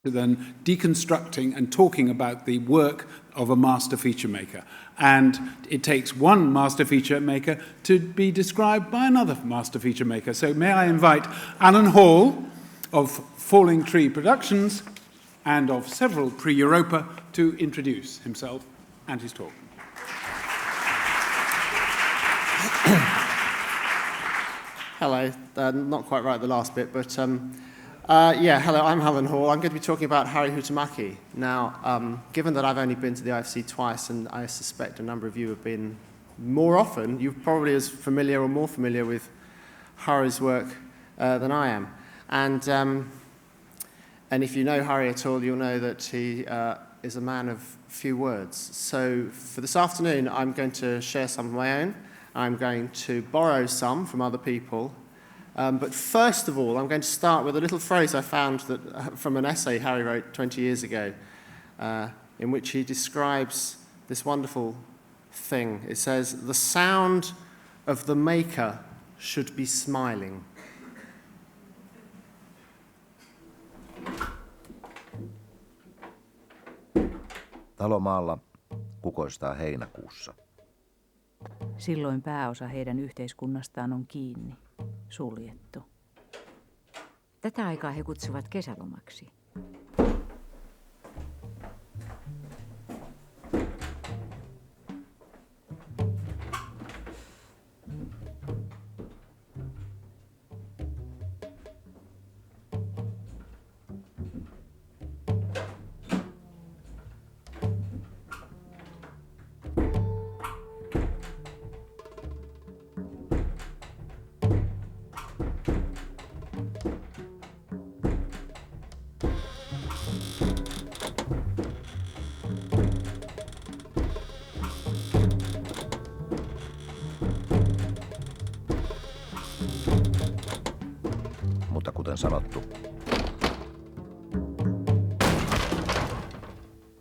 than deconstructing and talking about the work of a master feature maker. And it takes one master feature maker to be described by another master feature maker. So may I invite Alan Hall of Falling Tree Productions and of several pre-Europa to introduce himself and his talk. Hello, not quite right the last bit, but hello, I'm Alan Hall. I'm going to be talking about Harri Huhtamäki. Now, given that I've only been to the IFC twice, and I suspect a number of you have been more often, you're probably as familiar or more familiar with Harri's work than I am. And if you know Harri at all, you'll know that he is a man of few words. So for this afternoon, I'm going to share some of my own. I'm going to borrow some from other people. But first of all, I'm going to start with a little phrase I found from an essay Harri wrote 20 years ago, in which he describes this wonderful thing. It says, "The sound of the maker should be smiling." Talomaalla kukoistaa heinäkuussa. Silloin pääosa heidän yhteiskunnastaan on kiinni, suljettu. Tätä aikaa he kutsuvat kesälomaksi. Mutta kuten sanottu,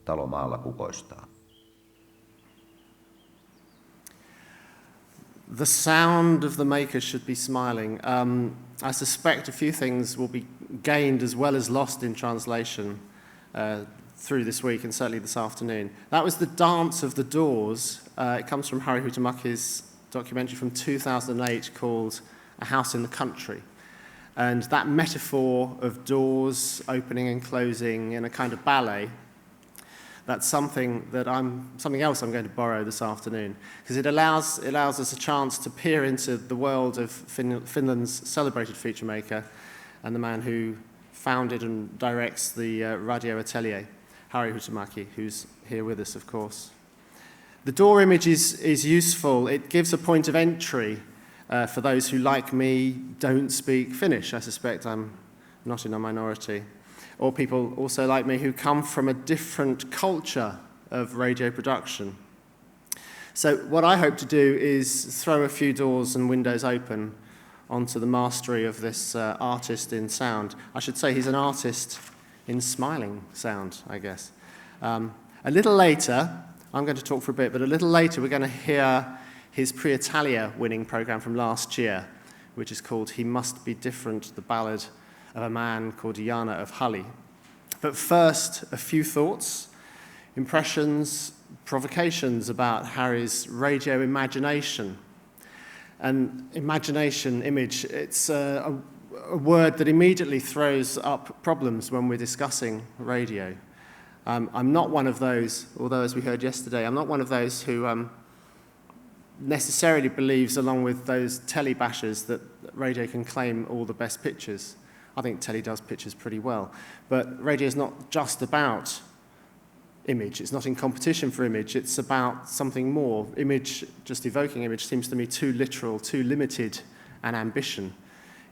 talomaalla kukoistaa. The sound of the maker should be smiling. I suspect a few things will be gained as well as lost in translation through this week and certainly this afternoon. That was the dance of the doors. It comes from Harri Huhtamäki's documentary from 2008 called A House in the Country. And that metaphor of doors opening and closing in a kind of ballet, that's something else I'm going to borrow this afternoon, because it allows us a chance to peer into the world of Finland's celebrated feature maker and the man who founded and directs the Radio Atelier, Harri Huhtamäki, who's here with us, of course. The door image is useful. It gives a point of entry for those who, like me, don't speak Finnish. I suspect I'm not in a minority. Or people also like me who come from a different culture of radio production. So what I hope to do is throw a few doors and windows open onto the mastery of this artist in sound. I should say he's an artist in smiling sound, I guess. A little later, I'm going to talk for a bit, but a little later we're going to hear his Prix Italia winning programme from last year, which is called He Must Be Different, the ballad of a man called Jana of Hully. But first, a few thoughts, impressions, provocations about Harri's radio imagination. And imagination, image, it's a word that immediately throws up problems when we're discussing radio. I'm not one of those, although as we heard yesterday, I'm not one of those who necessarily believes, along with those telly bashers, that radio can claim all the best pictures. I think telly does pictures pretty well. But radio is not just about image. It's not in competition for image. It's about something more. Image, just evoking image, seems to me too literal, too limited an ambition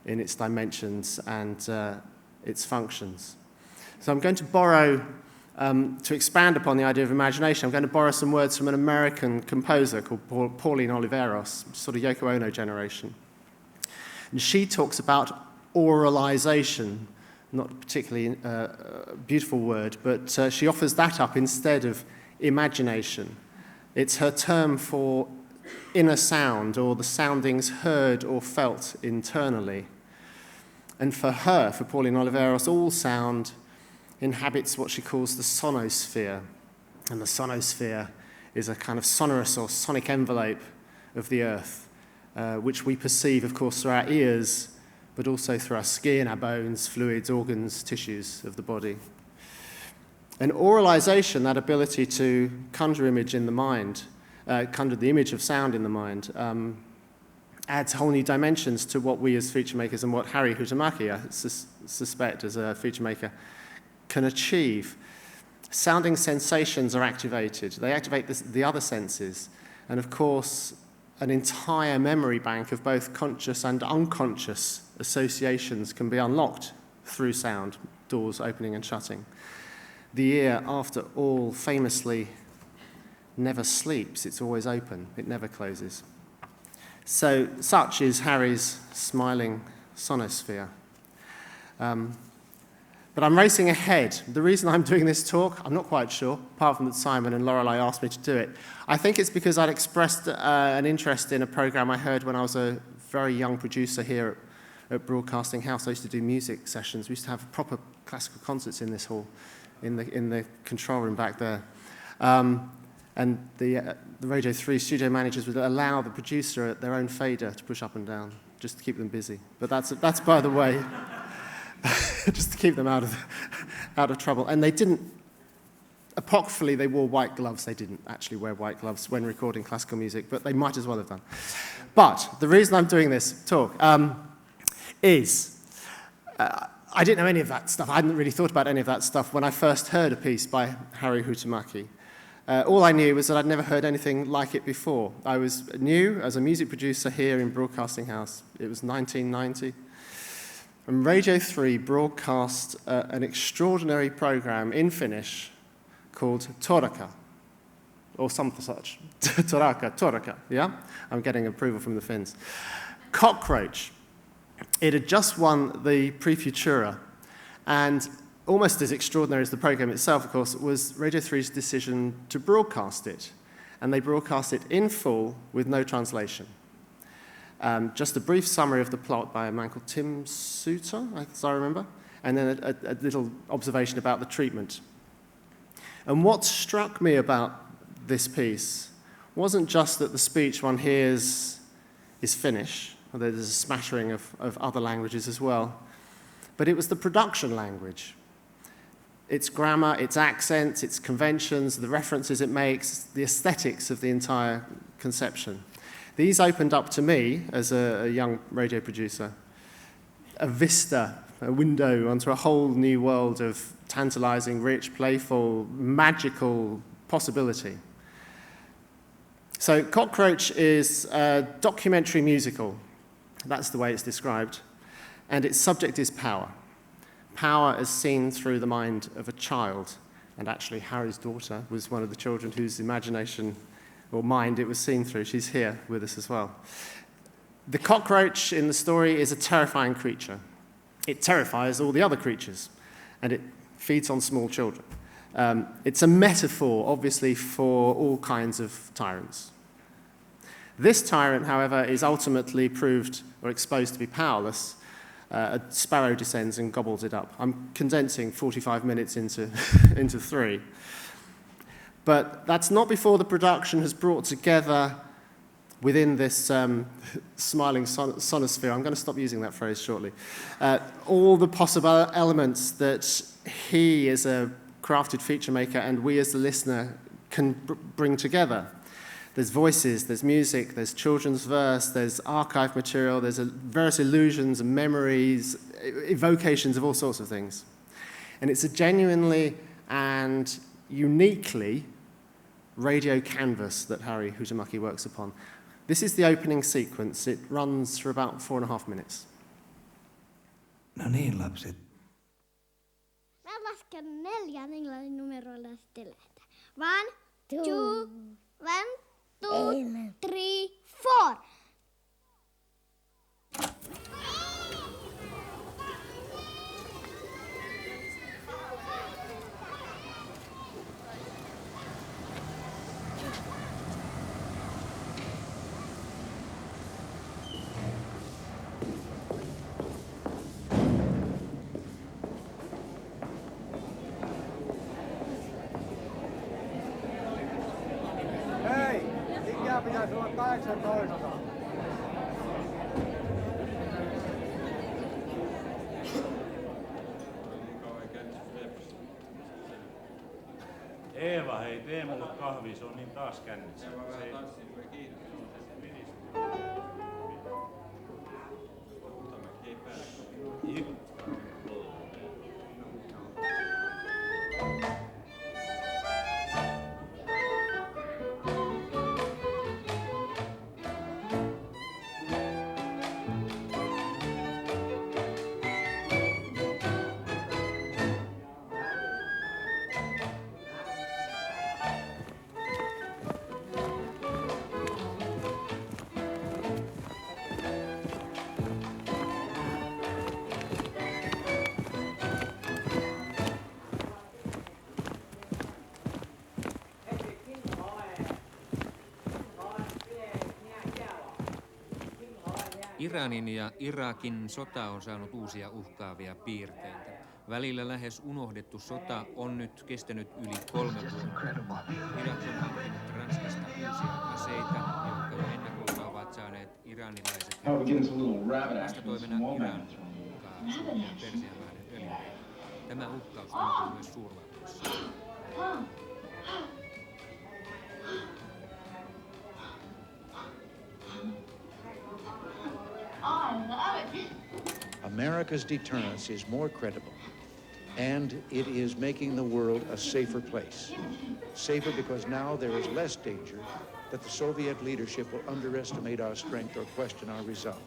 in its dimensions and its functions. So I'm going to borrow, to expand upon the idea of imagination, I'm going to borrow some words from an American composer called Pauline Oliveros, sort of Yoko Ono generation. And she talks about oralization, not a particularly beautiful word, but she offers that up instead of imagination. It's her term for inner sound, or the soundings heard or felt internally. And for her, for Pauline Oliveros, all sound inhabits what she calls the sonosphere. And the sonosphere is a kind of sonorous or sonic envelope of the earth, which we perceive, of course, through our ears, but also through our skin, our bones, fluids, organs, tissues of the body. And oralization, that ability to conjure image in the mind, conjure the image of sound in the mind, adds whole new dimensions to what we as feature makers and what Harri Huhtamäki, I suspect, as a feature maker, can achieve. Sounding sensations are activated. They activate the other senses. And of course, an entire memory bank of both conscious and unconscious associations can be unlocked through sound, doors opening and shutting. The ear, after all, famously never sleeps. It's always open. It never closes. So such is Harri's smiling sonosphere. But I'm racing ahead. The reason I'm doing this talk, I'm not quite sure, apart from that Simon and Lorelei asked me to do it. I think it's because I'd expressed an interest in a program I heard when I was a very young producer here at Broadcasting House. I used to do music sessions. We used to have proper classical concerts in this hall, in the control room back there. And the Radio 3 studio managers would allow the producer at their own fader to push up and down, just to keep them busy. But that's by the way, just to keep them out of trouble. And they didn't, apocryphally, they wore white gloves. They didn't actually wear white gloves when recording classical music, but they might as well have done. But the reason I'm doing this talk is I didn't know any of that stuff. I hadn't really thought about any of that stuff when I first heard a piece by Harri Huhtamäki. All I knew was that I'd never heard anything like it before. I was new as a music producer here in Broadcasting House. It was 1990. And Radio 3 broadcast an extraordinary program in Finnish called Toraka, or something such. Toraka, yeah? I'm getting approval from the Finns. Cockroach. It had just won the Prix Futura, and almost as extraordinary as the program itself, of course, was Radio 3's decision to broadcast it. And they broadcast it in full with no translation. Just a brief summary of the plot by a man called Tim Suter, as I remember, and then a little observation about the treatment. And what struck me about this piece wasn't just that the speech one hears is Finnish, although there's a smattering of other languages as well, but it was the production language. Its grammar, its accents, its conventions, the references it makes, the aesthetics of the entire conception. These opened up to me, as a young radio producer, a vista, a window onto a whole new world of tantalizing, rich, playful, magical possibility. So Cockroach is a documentary musical. That's the way it's described. And its subject is power. Power as seen through the mind of a child. And actually, Harri's daughter was one of the children whose imagination or mind it was seen through. She's here with us as well. The cockroach in the story is a terrifying creature. It terrifies all the other creatures, and it feeds on small children. It's a metaphor, obviously, for all kinds of tyrants. This tyrant, however, is ultimately proved or exposed to be powerless. A sparrow descends and gobbles it up. I'm condensing 45 minutes into 3. But that's not before the production has brought together within this smiling sonosphere, I'm going to stop using that phrase shortly, all the possible elements that he as a crafted feature maker and we as the listener can bring together. There's voices, there's music, there's children's verse, there's archive material, there's various illusions and memories, evocations of all sorts of things. And it's a genuinely and uniquely radio canvas that Harri Huhtamäki works upon. This is the opening sequence. It runs for about 4.5 minutes. No niin, lapset. Mä lasken 4 englannin numeroilla sitten lähdetään. 1, 2, 3, 4. Eeva, hei, tee mulle kahvi, se on niin taas kännissä. Iranin ja Irakin sota on saanut uusia uhkaavia piirteitä. Välillä lähes unohdettu sota on nyt kestänyt yli 3 vuotta. Irak on hankkinut Ranskasta uusia aseita, jotka jo ennakolta ovat saaneet iranilaiset. Vastatoimena Iran uhkaa sulkea Persianlahden öljyreitin. Tämä uhkaus tuntuu myös suurvalloissa. America's deterrence is more credible, and it is making the world a safer place. Safer because now there is less danger that the Soviet leadership will underestimate our strength or question our resolve.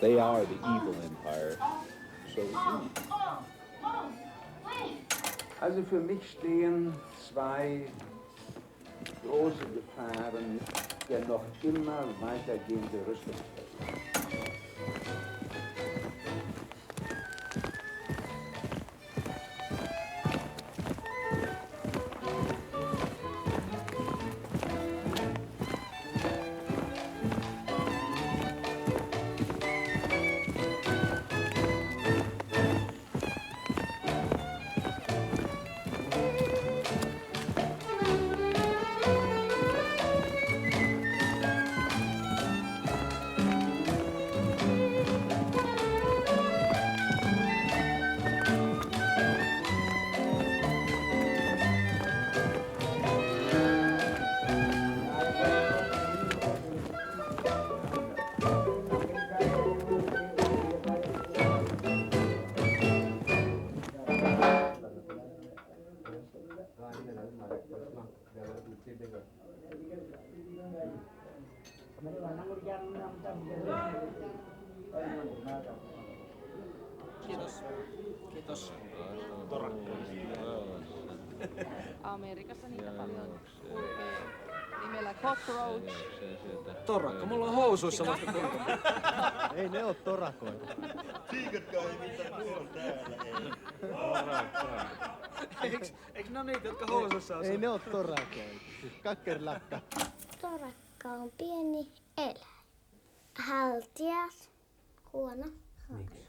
They are the evil empire, so Also für mich stehen zwei große Gefahren der noch immer weitergehende Rüstungspolitik. Kiitos. Kiitos. Amerikassa niitä paljon kulkee nimellä Cockroach. Torakka, mulla on housuissa vasta kulku. Ei ne oo torakoita. Tiikatkaa ei mitään kuulla täällä. Eiks ne oo niitä, jotka housuissa on? Ei ne oo torakoita. Kakkerlakka. Torakka on pieni eläin. Haltias. Huono. Miksi?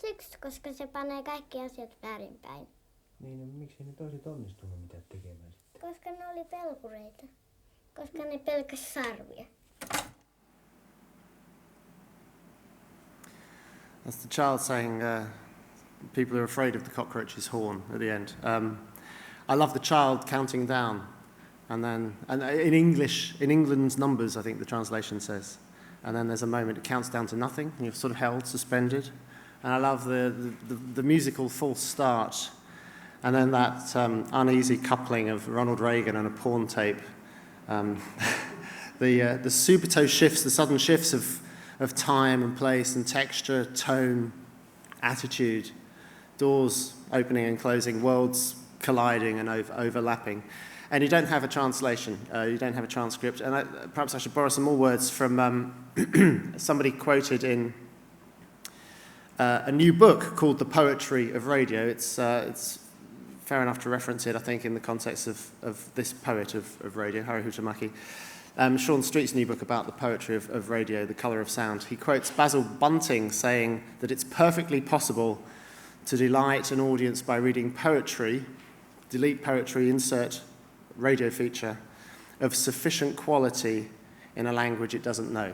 Siksi, koska se panee kaikki asiat väärinpäin. Niin, no, miksi ne toiset onnistunut mitä tekemään? Koska ne oli pelkureita. Koska ne pelkäs sarvia. That's the child saying, people are afraid of the cockroach's horn at the end. I love the child counting down. And in English, in England's numbers, I think the translation says. And then there's a moment, it counts down to nothing, and you're sort of held, suspended. And I love the musical false start. And then that uneasy coupling of Ronald Reagan and a porn tape. The subito shifts, the sudden shifts of time and place and texture, tone, attitude, doors opening and closing, worlds colliding and overlapping. And you don't have a translation, you don't have a transcript. And perhaps I should borrow some more words from somebody quoted in a new book called The Poetry of Radio. It's fair enough to reference it, I think, in the context of this poet of radio, Harri Huhtamäki. Sean Street's new book about the poetry of radio, The Colour of Sound. He quotes Basil Bunting saying that it's perfectly possible to delight an audience by reading poetry, delete poetry, insert radio feature, of sufficient quality in a language it doesn't know.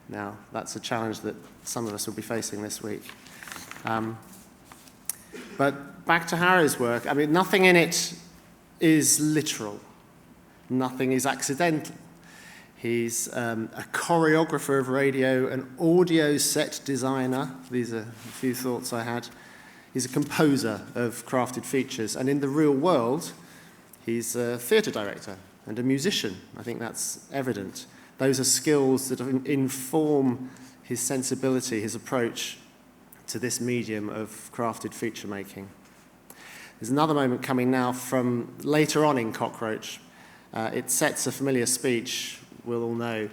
Now, that's a challenge that some of us will be facing this week. But back to Harri's work, I mean, nothing in it is literal. Nothing is accidental. He's a choreographer of radio, an audio set designer. These are a few thoughts I had. He's a composer of crafted features. And in the real world, he's a theatre director and a musician. I think that's evident. Those are skills that inform his sensibility, his approach to this medium of crafted feature making. There's another moment coming now from later on in Cockroach. It sets a familiar speech we'll all know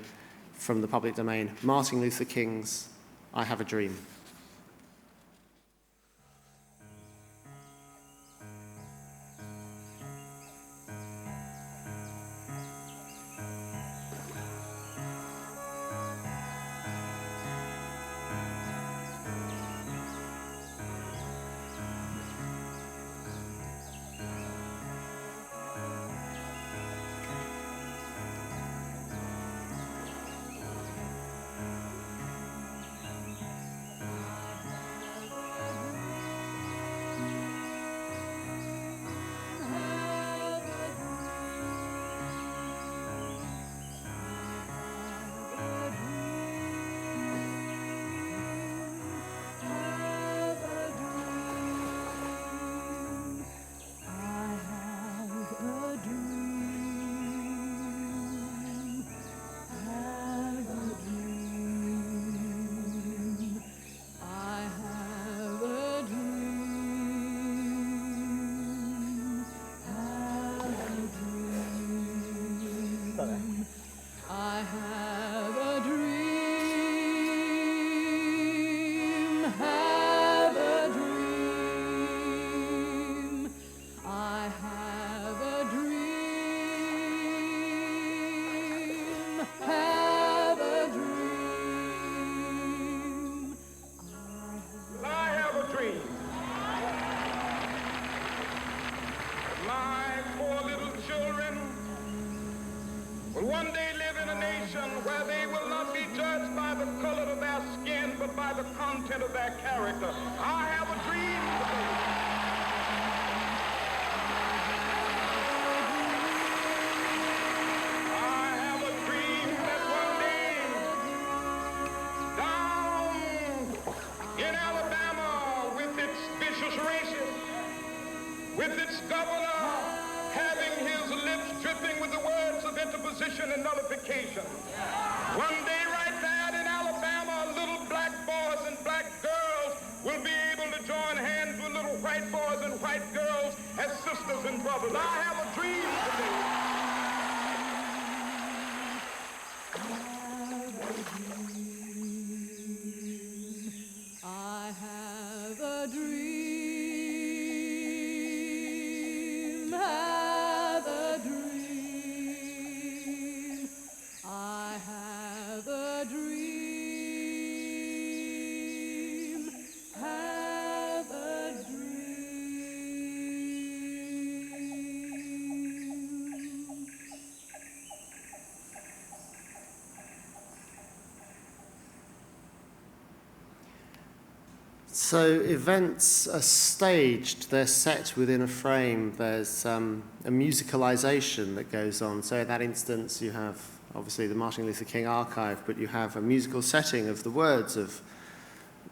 from the public domain, Martin Luther King's I Have a Dream. With its governor having his lips dripping with the words of interposition and nullification. One day right there in Alabama, little black boys and black girls will be able to join hands with little white boys and white girls as sisters and brothers. I have a dream today. I have a dream. So events are staged, they're set within a frame, there's a musicalization that goes on. So in that instance you have obviously the Martin Luther King archive, but you have a musical setting of the words of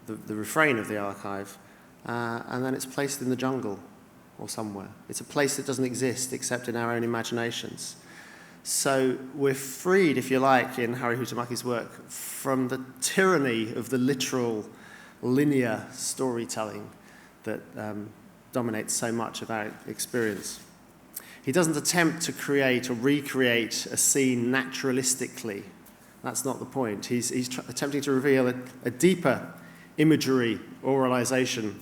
the refrain of the archive, and then it's placed in the jungle or somewhere. It's a place that doesn't exist except in our own imaginations. So we're freed, if you like, in Harri Huhtamäki's work from the tyranny of the literal linear storytelling that dominates so much of our experience. He doesn't attempt to create or recreate a scene naturalistically. That's not the point. He's attempting to reveal a deeper imagery, oralization,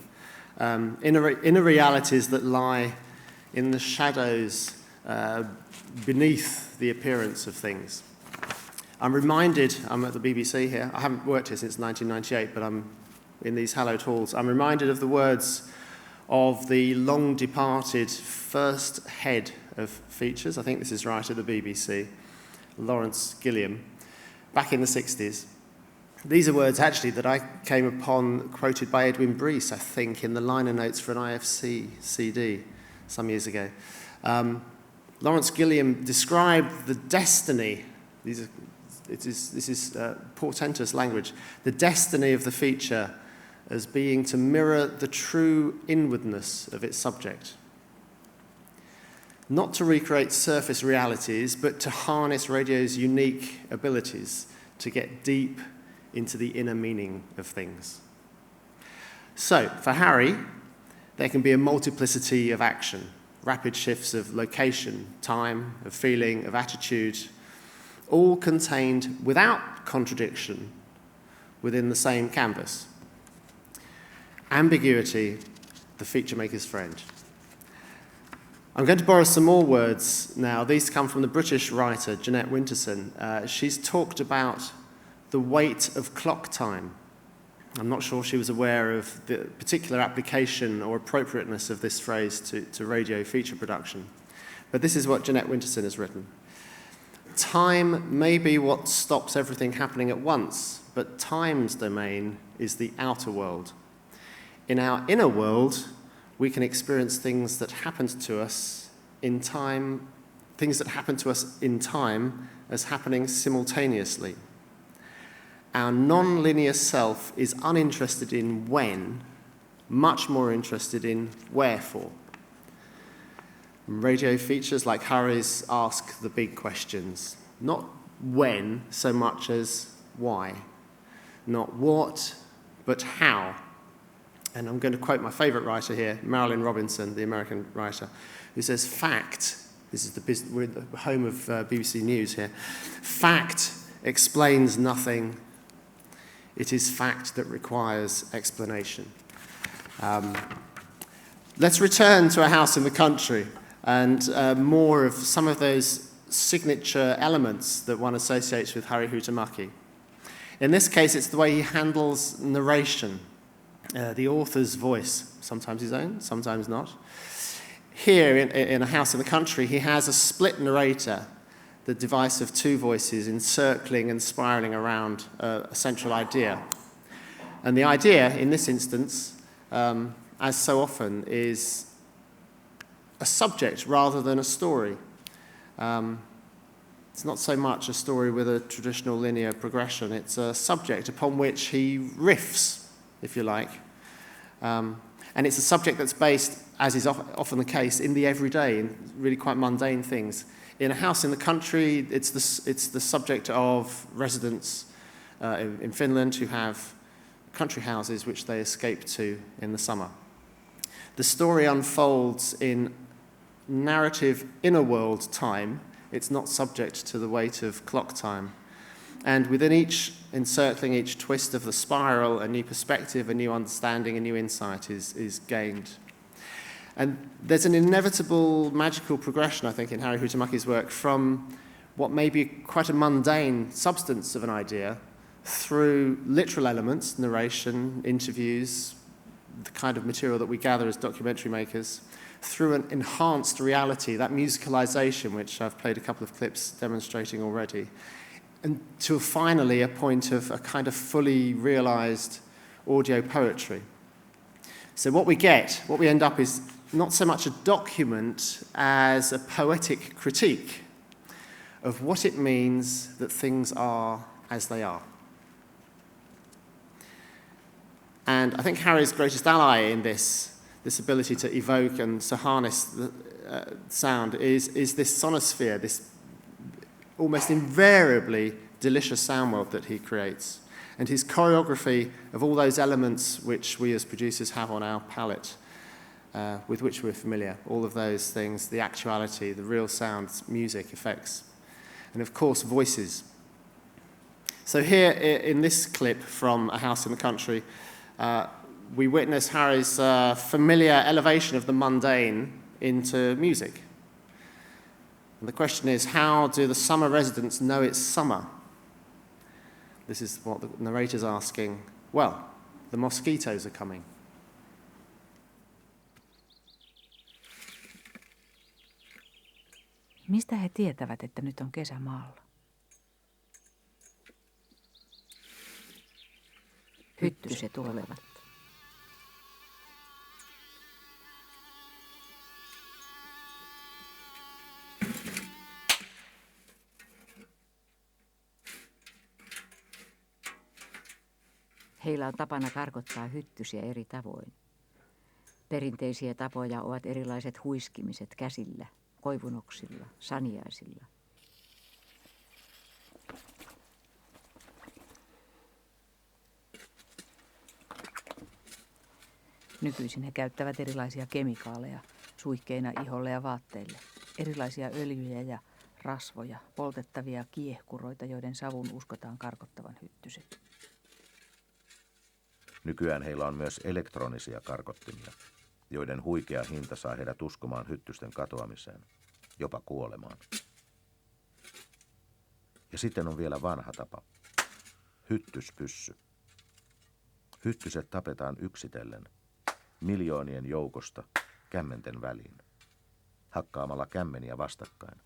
inner realities that lie in the shadows beneath the appearance of things. I'm reminded, I'm at the BBC here, I haven't worked here since 1998, but I'm in these hallowed halls, I'm reminded of the words of the long-departed first head of features, I think this is right, at the BBC, Lawrence Gilliam, back in the 60s. These are words actually that I came upon quoted by Edwin Breese, I think, in the liner notes for an IFC CD some years ago. Lawrence Gilliam described the destiny, this is portentous language, the destiny of the feature as being to mirror the true inwardness of its subject. Not to recreate surface realities, but to harness radio's unique abilities to get deep into the inner meaning of things. So, for Harri, there can be a multiplicity of action, rapid shifts of location, time, of feeling, of attitude, all contained without contradiction within the same canvas. Ambiguity, the feature maker's friend. I'm going to borrow some more words now. These come from the British writer Jeanette Winterson. She's talked about the weight of clock time. I'm not sure she was aware of the particular application or appropriateness of this phrase to radio feature production. But this is what Jeanette Winterson has written. Time may be what stops everything happening at once, but time's domain is the outer world. In our inner world, we can experience things that happen to us in time, as happening simultaneously. Our non-linear self is uninterested in when, much more interested in wherefore. Radio features like Harri's ask the big questions, not when so much as why, not what, but how. And I'm going to quote my favourite writer here, Marilyn Robinson, the American writer, who says, fact, we're at the home of BBC News here, fact explains nothing. It is fact that requires explanation. Let's return to A House in the Country and more of some of those signature elements that one associates with Harri Huhtamäki. In this case, it's the way he handles narration. The author's voice, sometimes his own, sometimes not. Here, in A House in the Country, he has a split narrator, the device of two voices encircling and spiralling around a central idea. And the idea, in this instance, as so often, is a subject rather than a story. It's not so much a story with a traditional linear progression, it's a subject upon which he riffs, if you like. And it's a subject that's based, as is often the case, in the everyday, in really quite mundane things. In A House in the Country, it's the subject of residents in Finland who have country houses which they escape to in the summer. The story unfolds in narrative inner world time. It's not subject to the weight of clock time. And within each encircling each twist of the spiral, a new perspective, a new understanding, a new insight is gained. And there's an inevitable magical progression, I think, in Harri Huhtamäki's work from what may be quite a mundane substance of an idea through literal elements, narration, interviews, the kind of material that we gather as documentary makers, through an enhanced reality, that musicalization, which I've played a couple of clips demonstrating already, and to finally a point of a kind of fully realized audio poetry. So what we end up is not so much a document as a poetic critique of what it means that things are as they are. And I think Harri's greatest ally in this ability to evoke and to harness the sound is this sonosphere, this almost invariably delicious sound world that he creates, and his choreography of all those elements which we as producers have on our palette, with which we're familiar, all of those things, the actuality, the real sounds, music, effects, and of course voices. So here in this clip from A House in the Country, we witness Harri's familiar elevation of the mundane into music. And the question is, how do the summer residents know it's summer? This is what the narrator's asking. Well, the mosquitoes are coming. Mistä he tietävät, että nyt on kesämaalla? Hyttyset olevat. Heillä on tapana karkottaa hyttysiä eri tavoin. Perinteisiä tapoja ovat erilaiset huiskimiset käsillä, koivunoksilla, saniaisilla. Nykyisin he käyttävät erilaisia kemikaaleja suihkeina iholle ja vaatteille, erilaisia öljyjä ja rasvoja, poltettavia kiehkuroita, joiden savun uskotaan karkottavan hyttyset. Nykyään heillä on myös elektronisia karkottimia, joiden huikea hinta saa heidät uskomaan hyttysten katoamiseen, jopa kuolemaan. Ja sitten on vielä vanha tapa. Hyttyspyssy. Hyttyset tapetaan yksitellen, miljoonien joukosta, kämmenten väliin, hakkaamalla kämmeniä vastakkain.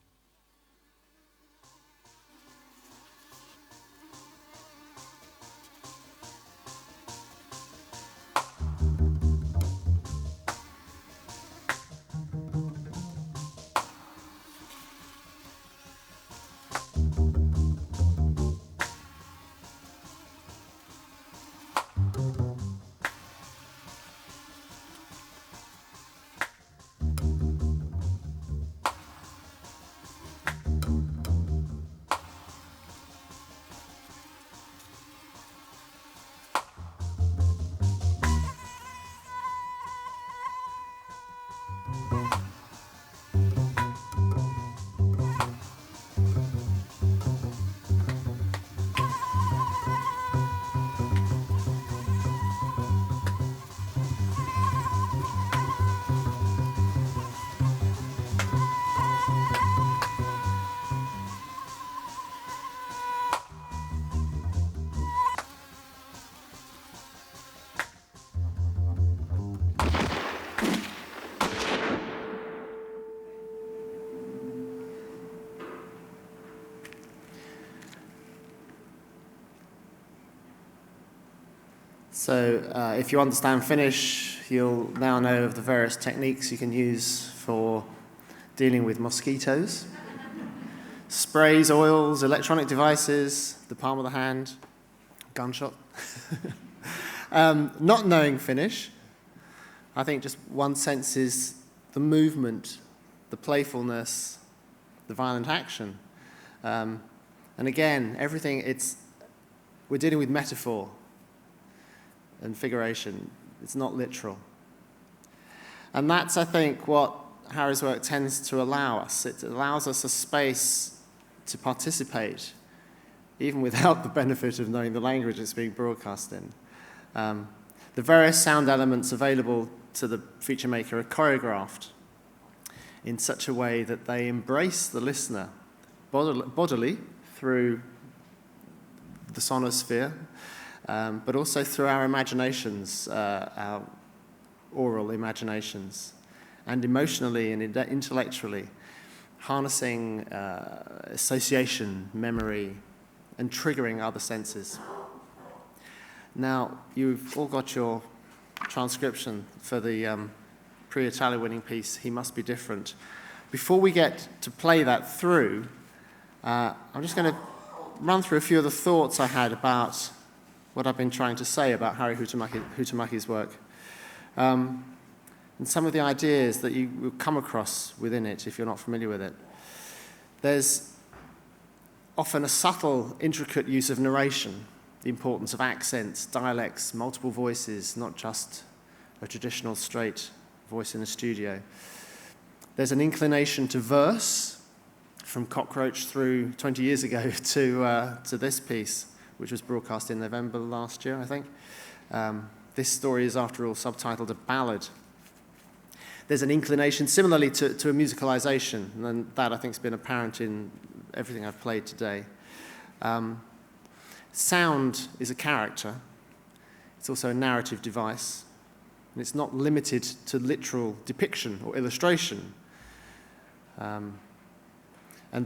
So if you understand Finnish, you'll now know of the various techniques you can use for dealing with mosquitoes. Sprays, oils, electronic devices, the palm of the hand, gunshot. Not knowing Finnish, I think just one senses the movement, the playfulness, the violent action. And again, everything, we're dealing with metaphor and figuration. It's not literal. And that's, I think, what Harri's work tends to allow us. It allows us a space to participate, even without the benefit of knowing the language it's being broadcast in. The various sound elements available to the feature maker are choreographed in such a way that they embrace the listener bodily through the sonosphere, but also through our imaginations, our oral imaginations, and emotionally and intellectually, harnessing association, memory, and triggering other senses. Now, you've all got your transcription for the pre-Italia winning piece, He Must Be Different. Before we get to play that through, I'm just going to run through a few of the thoughts I had about what I've been trying to say about Harri Huhtamäki's work. And some of the ideas that you will come across within it if you're not familiar with it. There's often a subtle, intricate use of narration, the importance of accents, dialects, multiple voices, not just a traditional straight voice in a studio. There's an inclination to verse from Cockroach through 20 years ago to this piece, which was broadcast in November last year, I think. This story is, after all, subtitled A Ballad. There's an inclination similarly to a musicalization, and that I think has been apparent in everything I've played today. Sound is a character. It's also a narrative device, and it's not limited to literal depiction or illustration. And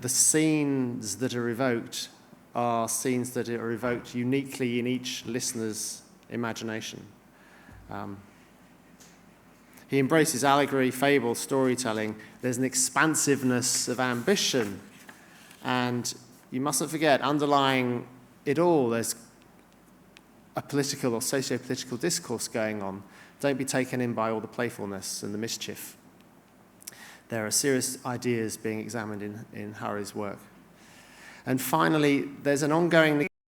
the scenes that are evoked are scenes that are evoked uniquely in each listener's imagination. He embraces allegory, fable, storytelling. There's an expansiveness of ambition. And you mustn't forget, underlying it all, there's a political or socio-political discourse going on. Don't be taken in by all the playfulness and the mischief. There are serious ideas being examined in Harri's work. And finally, there's an ongoing